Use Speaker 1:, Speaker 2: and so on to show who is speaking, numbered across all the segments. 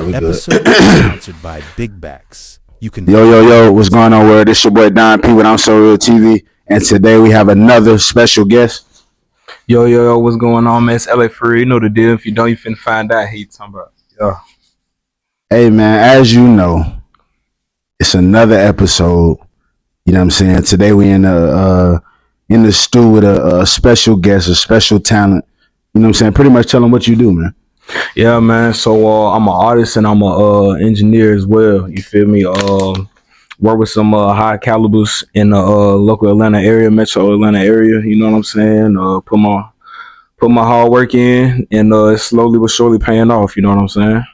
Speaker 1: We good.
Speaker 2: Episode is sponsored by Big Backs. You can
Speaker 1: Yo, what's going on, world? This your boy Don P with I'm So Real TV, and today we have another special guest.
Speaker 3: Yo, what's going on, man? It's LA Free. You know the deal. If you don't, you finna find out. Hey, you talking about? Yeah.
Speaker 1: Hey, man, as you know, it's another episode. You know what I'm saying? Today we in the stew with a special guest, a special talent. You know what I'm saying? Pretty much tell them what you do, man.
Speaker 3: Yeah, man. So I'm an artist and I'm a engineer as well. You feel me? Work with some high calibers in the local Atlanta area, Metro Atlanta area. You know what I'm saying? Put my hard work in, and it's slowly but surely paying off. You know what I'm saying?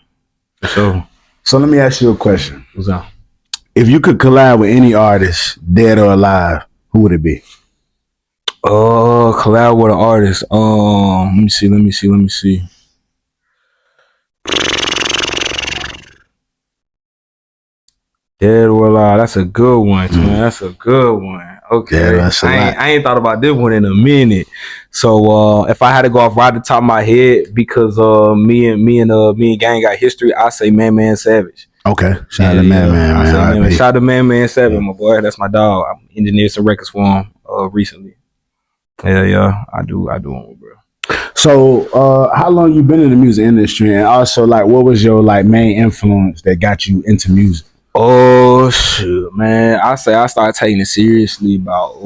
Speaker 1: So let me ask you a question.
Speaker 3: What's up?
Speaker 1: If you could collab with any artist, dead or alive, who would it be?
Speaker 3: Collab with an artist. Let me see. Dead or alive? That's a good one, man. That's a good one. Okay,
Speaker 1: Yeah,
Speaker 3: I ain't thought about this one in a minute. So if I had to go off right at the top of my head, because me and Gang got history, I say Man Savage.
Speaker 1: Okay, shout out to Man.
Speaker 3: Shout out to Man Savage, my boy. That's my dog. I engineered some records for him recently. Yeah, I do, bro.
Speaker 1: So, how long you been in the music industry, and also like, what was your like main influence that got you into music?
Speaker 3: Oh shoot, man! I say I started taking it seriously about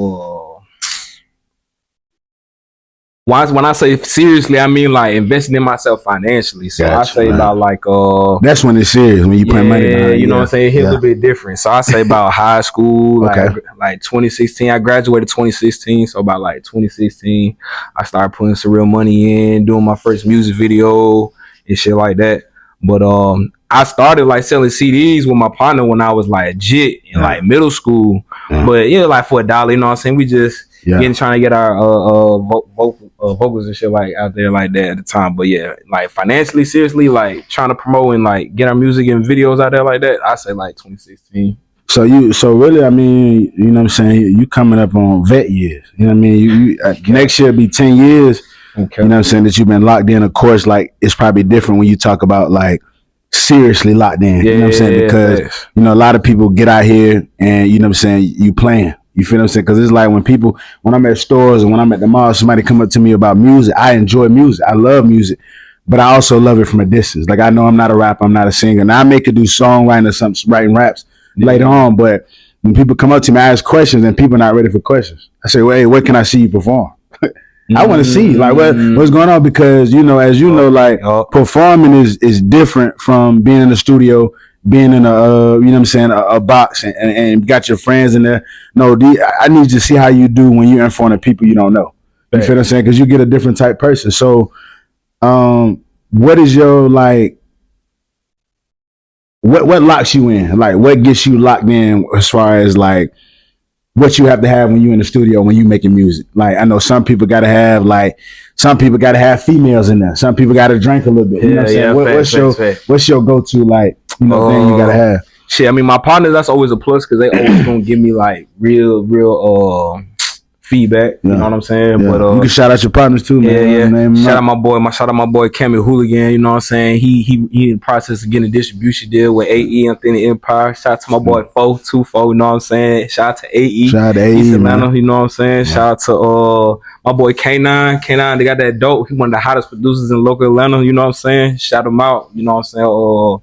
Speaker 3: when I say seriously, I mean like investing in myself financially. So
Speaker 1: Gotcha,
Speaker 3: I say
Speaker 1: man.
Speaker 3: about like
Speaker 1: That's when it's serious, when you put money behind it.
Speaker 3: you know what I'm saying? It hit a little bit different. So I say about high school, like 2016. I graduated 2016, so about like 2016, I started putting some real money in, doing my first music video and shit like that. But I started like selling CDs with my partner when I was like jit in like middle school. But yeah, like for $1, you know what I'm saying? We just trying to get our vocals and shit like out there like that at the time. But yeah, like financially, seriously, like trying to promote and like get our music and videos out there like that, I say like 2016.
Speaker 1: So really, I mean, you know what I'm saying? You coming up on vet years. You know what I mean? You next year be 10 years. Okay. You know what I'm saying? That you've been locked in. Of course, like it's probably different when you talk about like seriously locked in. You know what I'm saying? Because you know a lot of people get out here and you know what I'm saying, you playing. You feel what I'm saying? Because it's like when I'm at stores and when I'm at the mall, somebody come up to me about music. I enjoy music. I love music, but I also love it from a distance. Like I know I'm not a rapper, I'm not a singer. Now I may could do songwriting or something, writing raps later on, but when people come up to me, I ask questions and people are not ready for questions. I say, well, hey, where can I see you perform? I want to see like what's going on, because you know, as you know, like performing is different from being in the studio, being in a you know what I'm saying, a box and got your friends in there. No, I need to see how you do when you're in front of people you don't know. You feel what I'm saying? Because you get a different type person. So, what is your like? What locks you in? Like, what gets you locked in as far as like what you have to have when you're in the studio when you making music? Like I know some people gotta have females in there. Some people gotta drink a little bit. You know what I'm saying? What's your go-to like thing you gotta have?
Speaker 3: Shit, I mean my partners, that's always a plus because they always gonna give me like real feedback. You know what I'm saying?
Speaker 1: Yeah. But you can shout out your partners too, man.
Speaker 3: Yeah. Shout out my boy Cammy Hooligan. You know what I'm saying? He in the process of getting a distribution deal with AE and Thin Empire. Shout out to my boy 424. You know what I'm saying? Shout out to AE.
Speaker 1: Shout out to AE,
Speaker 3: East Atlanta. You know what I'm saying? Shout out to my boy K9. K9, they got that dope. He one of the hottest producers in local Atlanta. You know what I'm saying? Shout him out. You know what I'm saying?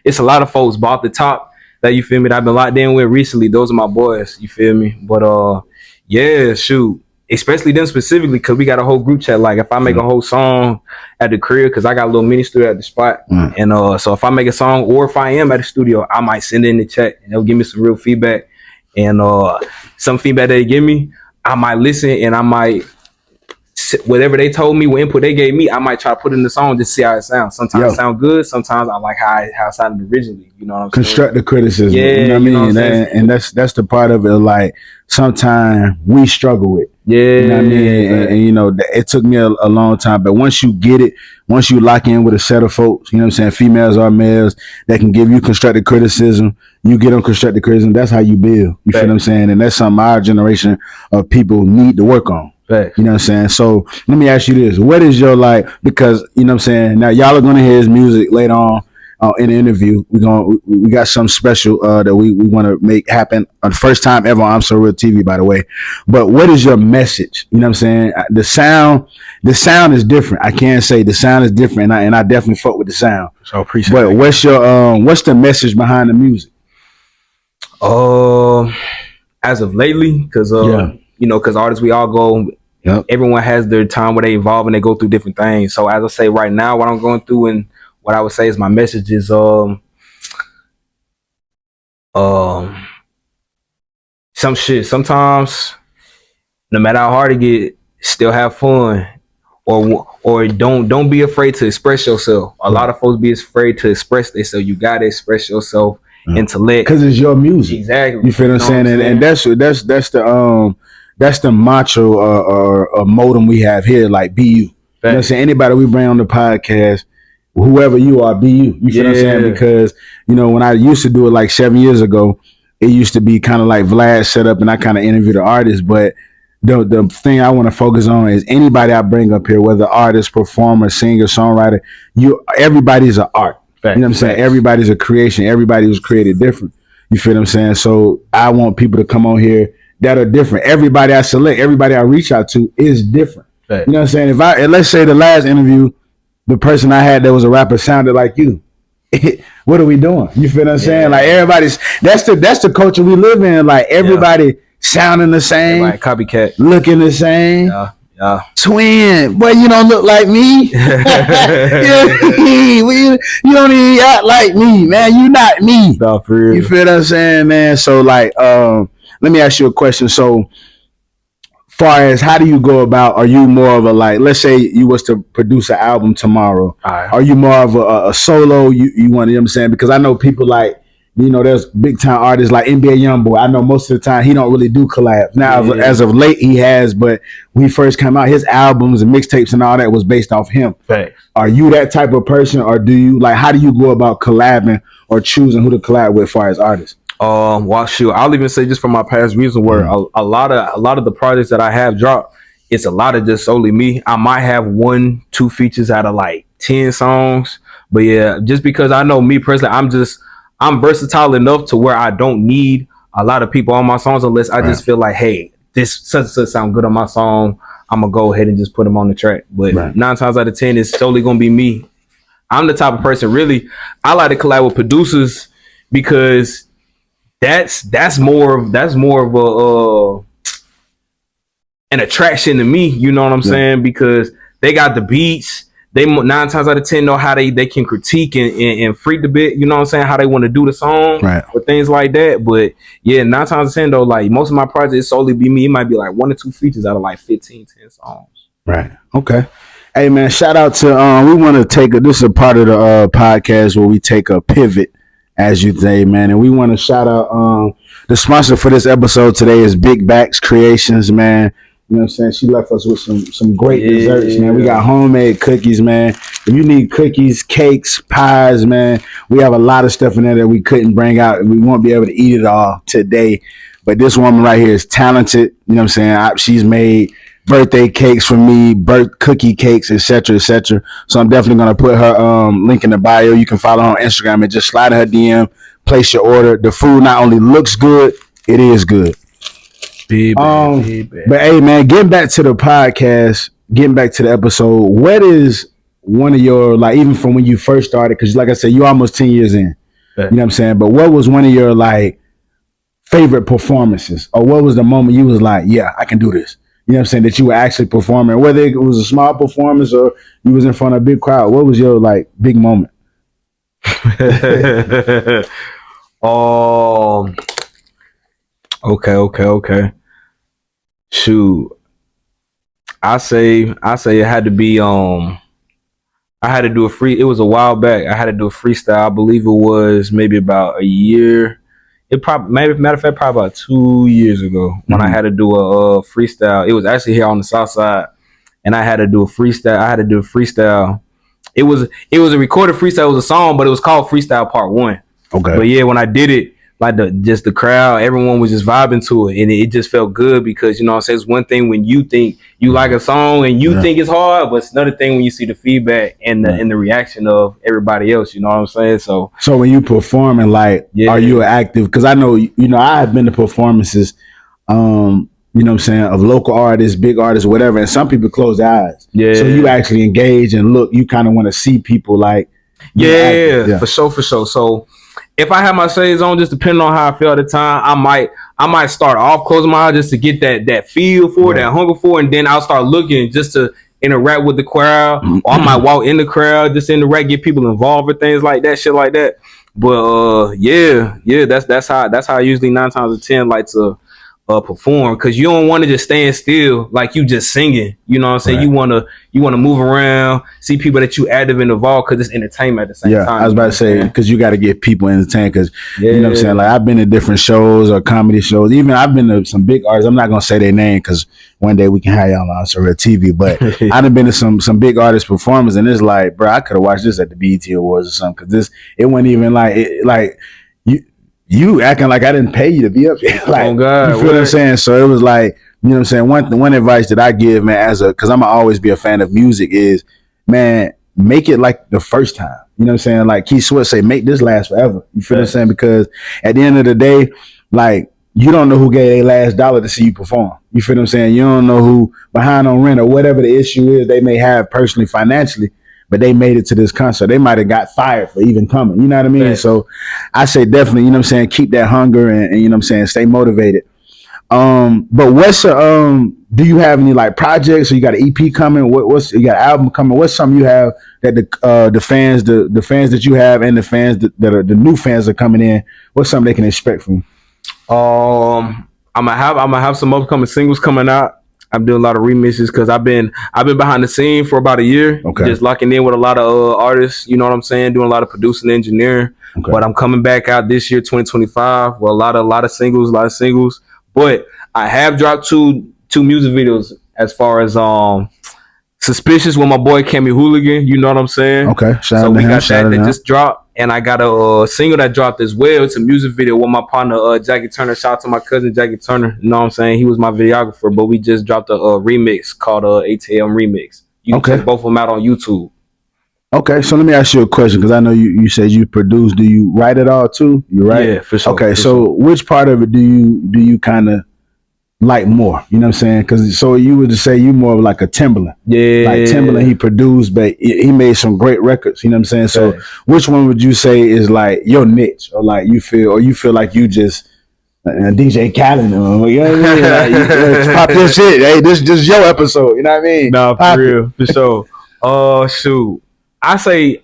Speaker 3: It's a lot of folks, but off the top that you feel me that I've been locked in with recently. Those are my boys. You feel me? But yeah, shoot. Especially them specifically, because we got a whole group chat. Like if I make a whole song at the crib, because I got a little mini studio at the spot, and so if I make a song or if I am at the studio, I might send it in the chat and they'll give me some real feedback, and some feedback they give me, I might listen and I might whatever they told me, what input they gave me, I might try to put in the song just to see how it sounds. Sometimes it sounds good. Sometimes I like how it sounded originally. You know what I'm saying?
Speaker 1: Constructive criticism.
Speaker 3: Yeah,
Speaker 1: you know what I mean? And that's the part of it. Like sometimes we struggle with. Yeah, you know what I mean? And you know, it took me a long time, but once you get it, once you lock in with a set of folks, you know what I'm saying, females or males that can give you constructive criticism, you get on constructive criticism. That's how you build. You feel what I'm saying? And that's something our generation of people need to work on.
Speaker 3: Facts.
Speaker 1: You know what I'm saying? So let me ask you this. What is your like, because you know what I'm saying, now y'all are gonna hear his music later on. in the interview. We got something special that we want to make happen. The first time ever on I'm So Real TV, by the way. But what is your message? You know what I'm saying? The sound is different. I can't say the sound is different, and I definitely fuck with the sound.
Speaker 3: So I appreciate.
Speaker 1: But what's your what's the message behind the music?
Speaker 3: As of lately, because because artists, we all go.
Speaker 1: Yep.
Speaker 3: Everyone has their time where they evolve and they go through different things. So as I say right now, what I'm going through and what I would say is my message is some shit. Sometimes, no matter how hard it get, still have fun, or don't be afraid to express yourself. A lot of folks be afraid to express themselves. You gotta express yourself and to let,
Speaker 1: because it's your music.
Speaker 3: Exactly.
Speaker 1: You feel what I'm saying? And that's the mantra or modem we have here. Like, be you. You know what I'm saying? Anybody we bring on the podcast, whoever you are, be you. You feel what I'm saying? Because, when I used to do it like 7 years ago, it used to be kind of like Vlad set up and I kind of interview the artist. But the thing I want to focus on is anybody I bring up here, whether artist, performer, singer, songwriter, everybody's an art. You know what I'm saying? Everybody's a creation. Everybody was created different. You feel what I'm saying? So I want people to come on here that are different. Everybody I select, everybody I reach out to is different. You know what I'm saying? And let's say the last interview, the person I had that was a rapper sounded like you. What are we doing? You feel what I'm saying? Like that's the culture we live in. Like everybody sounding the same,
Speaker 3: like copycat,
Speaker 1: looking the same.
Speaker 3: Yeah.
Speaker 1: Twin, boy, you don't look like me. You don't even act like me, man. You not me.
Speaker 3: No, for real.
Speaker 1: You feel what I'm saying, man? So like, let me ask you a question. So far as how do you go about, are you more of a, like, let's say you was to produce an album tomorrow. Are you more of a solo? You want, you know what I'm saying? Because I know people like, there's big time artists like NBA Youngboy. I know most of the time he don't really do collabs. Now, as of late, he has, but when he first came out, his albums and mixtapes and all that was based off him. Are you that type of person, or do you, like, how do you go about collabing or choosing who to collab with as far as artists?
Speaker 3: Well, shoot, I'll even say just from my past music where a lot of the projects that I have dropped, it's a lot of just solely me. I might have 1-2 features out of like 10 songs, but yeah, just because I know me personally, I'm versatile enough to where I don't need a lot of people on my songs unless I just feel like, hey, this such sound good on my song. I'm gonna go ahead and just put them on the track. But 9 times out of 10, it's solely gonna be me. I'm the type of person, really, I like to collab with producers because that's more of an attraction to me. You know what I'm saying? Because they got the beats. They 9 times out of 10 know how they can critique and freak the bit. You know what I'm saying? How they want to do the song or things like that. But yeah, 9 times out of 10 though, like most of my projects solely be me. It might be like 1 or 2 features out of like 15, 10 songs.
Speaker 1: Right. Okay. Hey man, shout out to we want to take this is a part of the podcast where we take a pivot, as you say, man, and we want to shout out the sponsor for this episode today is Big Backs Creations, man. You know what I'm saying? She left us with some great desserts, man. We got homemade cookies, man. If you need cookies, cakes, pies, man, we have a lot of stuff in there that we couldn't bring out, and we won't be able to eat it all today. But this woman right here is talented. You know what I'm saying? She's made birthday cakes for me, cookie cakes, etc., etc. So I'm definitely gonna put her link in the bio. You can follow her on Instagram and just slide her DM, place your order. The food not only looks good, it is good. But hey man, getting back to the podcast, getting back to the episode, what is one of your, like, even from when you first started, because like I said, you're almost 10 years in, you know what I'm saying, but what was one of your like favorite performances, or what was the moment you was like, yeah, I can do this, you know what I'm saying, that you were actually performing, whether it was a small performance or you was in front of a big crowd? What was your like big moment?
Speaker 3: Okay. Shoot, I say it had to be I had to do it was a while back. I had to do a freestyle. I believe it was maybe about a year. It probably, matter of fact, probably about 2 years ago when I had to do a freestyle. It was actually here on the South Side, and I had to do a freestyle. It was a recorded freestyle. It was a song, but it was called Freestyle Part 1.
Speaker 1: Okay.
Speaker 3: But yeah, when I did it, like the crowd, everyone was just vibing to it, and it just felt good because, you know what I'm saying, it's one thing when you think you like a song and you think it's hard, but it's another thing when you see the feedback and the reaction of everybody else, you know what I'm saying? So
Speaker 1: when you performing, like, are you active? Because I know, you know, I have been to performances, you know what I'm saying, of local artists, big artists, whatever, and some people close their eyes.
Speaker 3: Yeah.
Speaker 1: So you actually engage and look, you kind of want to see people like,
Speaker 3: for sure. So if I have my shades on, just depending on how I feel at the time, I might start off closing my eyes just to get that feel for it, that hunger for it, and then I'll start looking just to interact with the crowd, or I might walk in the crowd, just interact, get people involved with things like that, shit like that. But that's how I usually 9 times out of 10 like to perform, because you don't want to just stand still like you just singing, you know what I'm saying?
Speaker 1: Right.
Speaker 3: You want to move around, see people that you active and involved, because it's entertainment at the same time.
Speaker 1: I was about to say, because you got to get people entertained, because you know what I'm saying, like I've been to different shows or comedy shows, even I've been to some big artists. I'm not gonna say their name because one day we can have y'all on Surreal TV, but I done been to some big artist performers, and it's like, bro, I could have watched this at the BET Awards or something, because it wasn't even like you acting like I didn't pay you to be up here. Like,
Speaker 3: oh God,
Speaker 1: you feel what I'm saying? So it was like, you know what I'm saying? One advice that I give, man, because I'm always be a fan of music, is, man, make it like the first time. You know what I'm saying? Like Keith Sweat say, make this last forever. You feel what I'm saying? Because at the end of the day, like, you don't know who gave their last dollar to see you perform. You feel what I'm saying? You don't know who behind on rent or whatever the issue is they may have personally, financially, but they made it to this concert. They might have got fired for even coming. You know what I mean? Right. So I say definitely, you know what I'm saying, keep that hunger and you know what I'm saying, stay motivated. But what's do you have any like projects, or you got an EP coming? What's you got an album coming? What's something you have that the fans that you have and the fans that are the new fans that are coming in, what's something they can expect from you?
Speaker 3: I'm gonna have some upcoming singles coming out. I'm doing a lot of remixes because I've been behind the scene for about a year, just locking in with a lot of artists. You know what I'm saying? Doing a lot of producing, engineering. Okay. But I'm coming back out this year, 2025, with a lot of singles. But I have dropped two music videos as far as Suspicious with my boy Cammy Hooligan. You know what I'm saying?
Speaker 1: Okay.
Speaker 3: So we got that just dropped, and I got a single that dropped as well. It's a music video with my partner Jackie Turner. Shout out to my cousin Jackie Turner. You know what I'm saying? He was my videographer, but we just dropped a remix called ATM Remix. You can check both of them out on YouTube.
Speaker 1: Okay, so let me ask you a question, because I know you said you produce. Do you write it all too? You write?
Speaker 3: Yeah, for sure.
Speaker 1: Okay, so which part of it do you kind of like more? You know what I'm saying? Because so you would just say you more of like a Timbaland.
Speaker 3: Yeah.
Speaker 1: Like Timbaland, he produced, but he made some great records. You know what I'm saying? So which one would you say is like your niche, or like you feel like you just DJ Khaled, you know what I mean? Like, pop your shit. Hey, this is your episode. You know what I mean?
Speaker 3: Nah, for real, for sure. Shoot. I say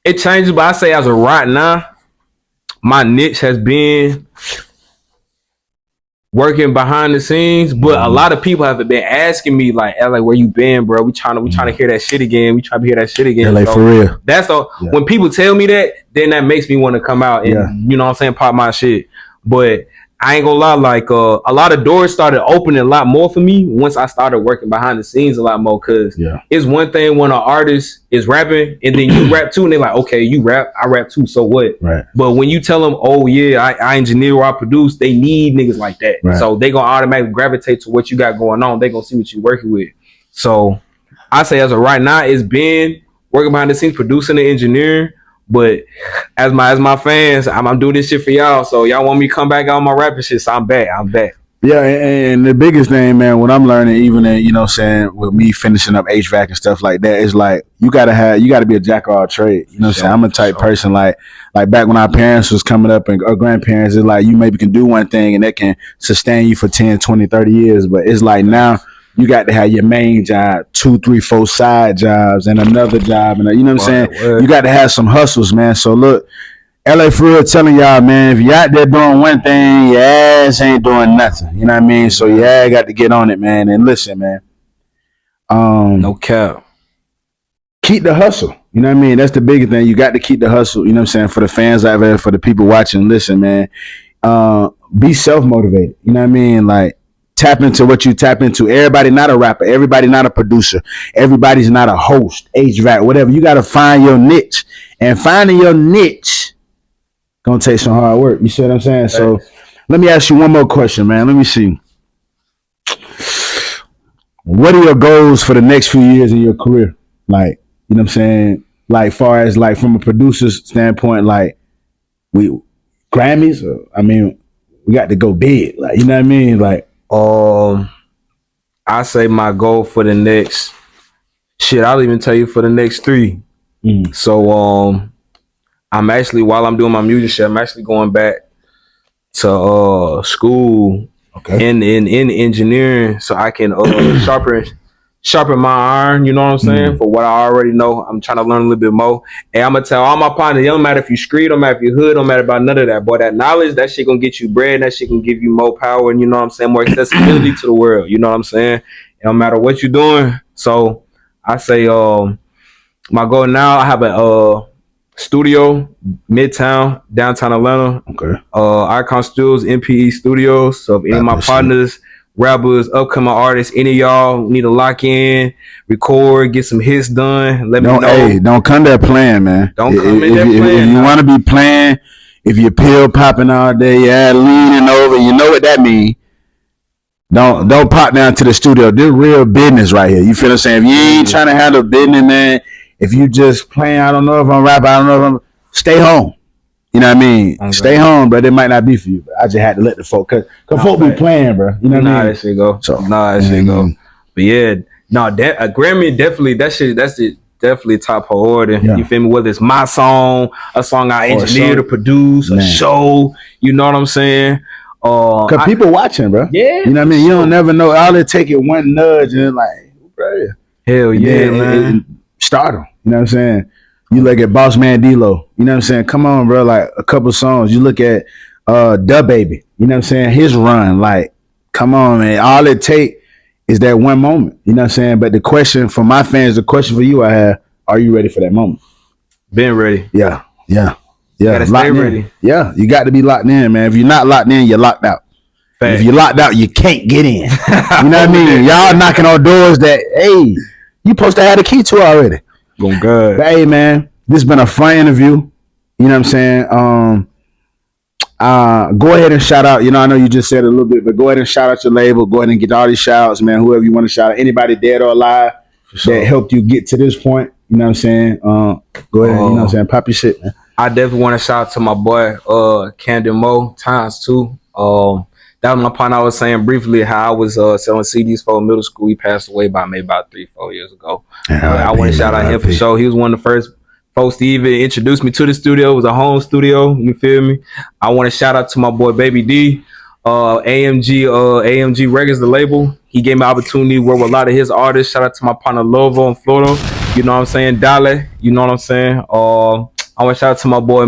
Speaker 3: it changes, but I say as of right now, my niche has been working behind the scenes. But a lot of people have been asking me like, "LA, where you been, bro? We trying to hear that shit again. We trying to hear that shit again."
Speaker 1: LA,
Speaker 3: so
Speaker 1: for real.
Speaker 3: That's all. Yeah. When people tell me that, then that makes me want to come out and you know what I'm saying, pop my shit. But I ain't gonna lie, like a lot of doors started opening a lot more for me once I started working behind the scenes a lot more. Cause it's one thing when an artist is rapping and then you rap too, and they're like, okay, you rap, I rap too, so what?
Speaker 1: Right.
Speaker 3: But when you tell them, oh yeah, I engineer or I produce, they need niggas like that. Right. So they gonna automatically gravitate to what you got going on. They gonna see what you working with. So I say as of right now, it's been working behind the scenes, producing and engineering. But as my fans, I'm doing this shit for y'all. So y'all want me to come back on my rapping shit, so I'm back.
Speaker 1: Yeah, and the biggest thing, man, what I'm learning, even in, you know what I'm saying, with me finishing up HVAC and stuff like that, is like you gotta be a jack of all trades. You know what I'm saying? I'm a type person like back when our parents was coming up and our grandparents, it's like you maybe can do one thing and that can sustain you for 10, 20, 30 years. But it's like now you got to have your main job, 2, 3, 4 side jobs, and another job, and you know what I'm saying. You got to have some hustles, man. So look, LA for real, telling y'all, man, if you out there doing one thing, your ass ain't doing nothing. You know what I mean? So yeah, got to get on it, man. And listen, man.
Speaker 3: No cap.
Speaker 1: Keep the hustle. You know what I mean? That's the biggest thing. You got to keep the hustle. You know what I'm saying? For the fans out there, for the people watching, listen, man. Be self-motivated. You know what I mean? Like, tap into what you tap into. Everybody not a rapper. Everybody not a producer. Everybody's not a host, HVAC, whatever. You got to find your niche. And finding your niche gonna take some hard work. You see what I'm saying? So let me ask you one more question, man. Let me see. What are your goals for the next few years in your career? Like, you know what I'm saying? Like, far as like from a producer's standpoint, like we Grammys. I mean, we got to go big. Like, you know what I mean? Like,
Speaker 3: I say my goal for the next I'll even tell you for the next 3. So I'm actually, while I'm doing my music shit, I'm actually going back to school in engineering so I can sharpen my iron, you know what I'm saying? For what I already know, I'm trying to learn a little bit more. And I'm gonna tell all my partners, it don't matter if you street, don't matter if you hood, don't matter about none of that. Boy, that knowledge, that shit gonna get you bread, that shit can give you more power, and you know what I'm saying, more accessibility to the world, you know what I'm saying? It don't matter what you're doing. So I say my goal now, I have a studio, Midtown, downtown Atlanta. Icon Studios, MPE Studios. So if any of my partners, rappers, upcoming artists, any of y'all need to lock in, record, get some hits done, let me know.
Speaker 1: Hey, don't come there playing, man.
Speaker 3: Don't come in there playing.
Speaker 1: If you want to be playing, if you're pill popping all day, leaning over, you know what that means. Don't pop down to the studio. This real business right here. You feel what I'm saying? If you ain't trying to handle business, man, if you just playing, I don't know if I'm rapping, I don't know if I'm, stay home. You know what I mean? Okay. Stay home, bro. It might not be for you, but I just had to let the folk, cause folk be playing, bro. You know what I mean?
Speaker 3: That shit go. That shit go. But yeah, a Grammy definitely, that's it. Definitely top priority. Yeah. You feel me? Whether it's my song, a song I engineered or produced, a show, you know what I'm saying?
Speaker 1: Cause people watching, bro.
Speaker 3: Yeah.
Speaker 1: You know what I mean? You don't never know. All it take is one nudge and like, bro.
Speaker 3: Hell yeah, man.
Speaker 1: Stardom. You know what I'm saying? You look at Boss Man D-Lo. You know what I'm saying? Come on, bro. Like a couple songs. You look at DaBaby. You know what I'm saying? His run. Like, come on, man. All it take is that one moment. You know what I'm saying? But the question for my fans, the question for you I have, are you ready for that moment?
Speaker 3: Been ready.
Speaker 1: Yeah.
Speaker 3: You gotta stay ready.
Speaker 1: Yeah, you got to be locked in, man. If you're not locked in, you're locked out. If you're locked out, you can't get in. You know what I mean? Y'all knocking on doors that, hey, you supposed to have the key to already.
Speaker 3: Oh, God.
Speaker 1: But hey, man, this has been a fun interview. You know what I'm saying? Go ahead and shout out. You know, I know you just said it a little bit, but go ahead and shout out your label. Go ahead and get all these shout outs, man. Whoever you want to shout out. Anybody dead or alive that helped you get to this point. You know what I'm saying? Go ahead, you know what I'm saying? Pop your shit, man.
Speaker 3: I definitely want to shout out to my boy, Camden Mo, ×2. That was my partner. I was saying briefly how I was selling CDs for middle school. He passed away maybe about 3-4 years ago. I want to shout out him for sure. He was one of the first folks to even introduce me to the studio. It was a home studio. You feel me? I want to shout out to my boy Baby D, AMG Records, the label. He gave me an opportunity to work with a lot of his artists. Shout out to my partner Lovo in Florida. You know what I'm saying? Dale. You know what I'm saying? I want to shout out to my boy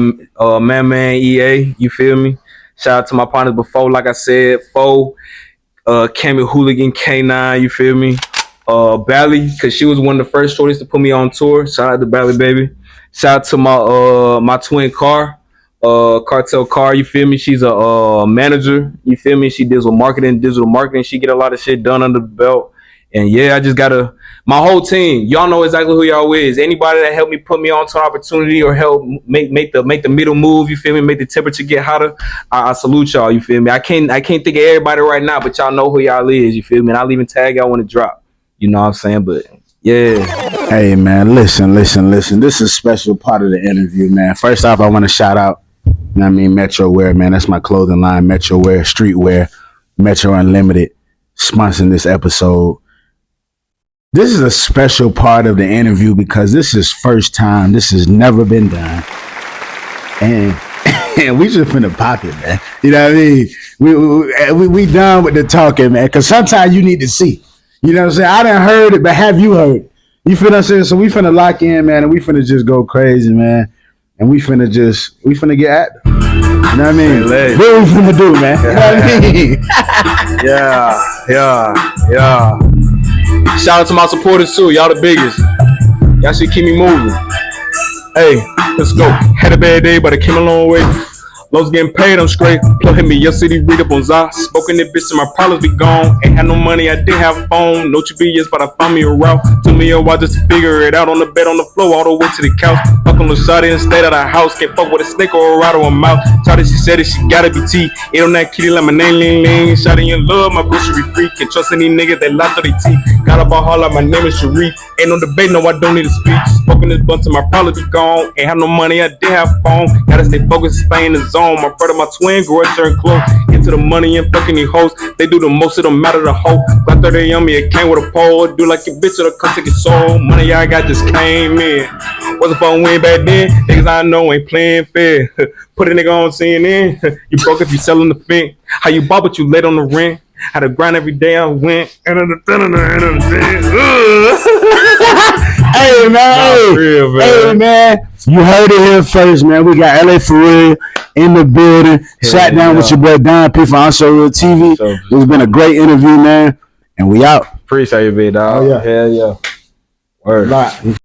Speaker 3: Man EA. You feel me? Shout out to my partners before, like I said, Cammy Hooligan, K9, you feel me? Bally, because she was one of the first shorties to put me on tour. Shout out to Bally, baby. Shout out to my twin Car, Cartel Car, you feel me? She's a manager, you feel me? She deals with marketing, digital marketing. She get a lot of shit done under the belt. And yeah, I just gotta, my whole team, y'all know exactly who y'all is. Anybody that helped me put me onto an opportunity or help make the middle move, you feel me, make the temperature get hotter, I salute y'all, you feel me. I can't think of everybody right now, but y'all know who y'all is, you feel me. And I'll even tag y'all when it drop. You know what I'm saying? But yeah.
Speaker 1: Hey man, listen. This is a special part of the interview, man. First off, I want to shout out, you know what I mean, Metro Wear, man. That's my clothing line, Metro Wear, streetwear, Metro Unlimited, sponsoring this episode. This is a special part of the interview because this is first time. This has never been done. And we just finna pop it, man. You know what I mean? We done with the talking, man. Because sometimes you need to see. You know what I'm saying? I done heard it, but have you heard it? You feel what I'm saying? So we finna lock in, man, and we finna just go crazy, man. And we finna get at them. You know what I mean? What we finna do, man? You know what I mean?
Speaker 3: Yeah. Shout out to my supporters too. Y'all the biggest. Y'all should keep me moving. Hey, let's go. Had a bad day, but I came a long way. Lows getting paid, I'm straight. Plug hit me, your city, read up on Zah. Spoken that bitch, and my problems be gone. Ain't had no money, I did have a phone. No GPS, but I found me a route. Took me a while just to figure it out. On the bed, on the floor, all the way to the couch. Fuck on the shawty and stayed at the house. Can't fuck with a snake or a rat or a mouth. Shawty, she said that she gotta be T. Ain't on that kitty like my name, Ling Ling. Shawty in love, my bitch should be free. Can't trust any nigga that lie through they teeth. Got up a hard like my name is Sharif. Ain't no debate, no, I don't need a speech. Spoken this bunch, my problems be gone. Ain't have no money, I did have a phone. Gotta stay focused, stay in the zone. My brother, my twin, go and turn close. Get to the money and fucking these hoes. They do the most, it don't matter the hoe. Got 30 on me, it came with a pole. Do like your bitch, it'll come take your soul. Money I got just came in. Wasn't fun win back then. Niggas I know ain't playing fair. Put a nigga on CNN. You broke if you selling the fin. How you bought but you late on the rent. Had to grind every day I went.
Speaker 1: Hey man,
Speaker 3: real,
Speaker 1: hey man, you heard it here first, man. We got LA for real in the building. Sat down with your boy Don P from Also Real TV. It's been a great interview, man, and we out.
Speaker 3: Appreciate you, big dog.
Speaker 1: Oh, yeah.
Speaker 3: Hell yeah. Word.
Speaker 1: Right.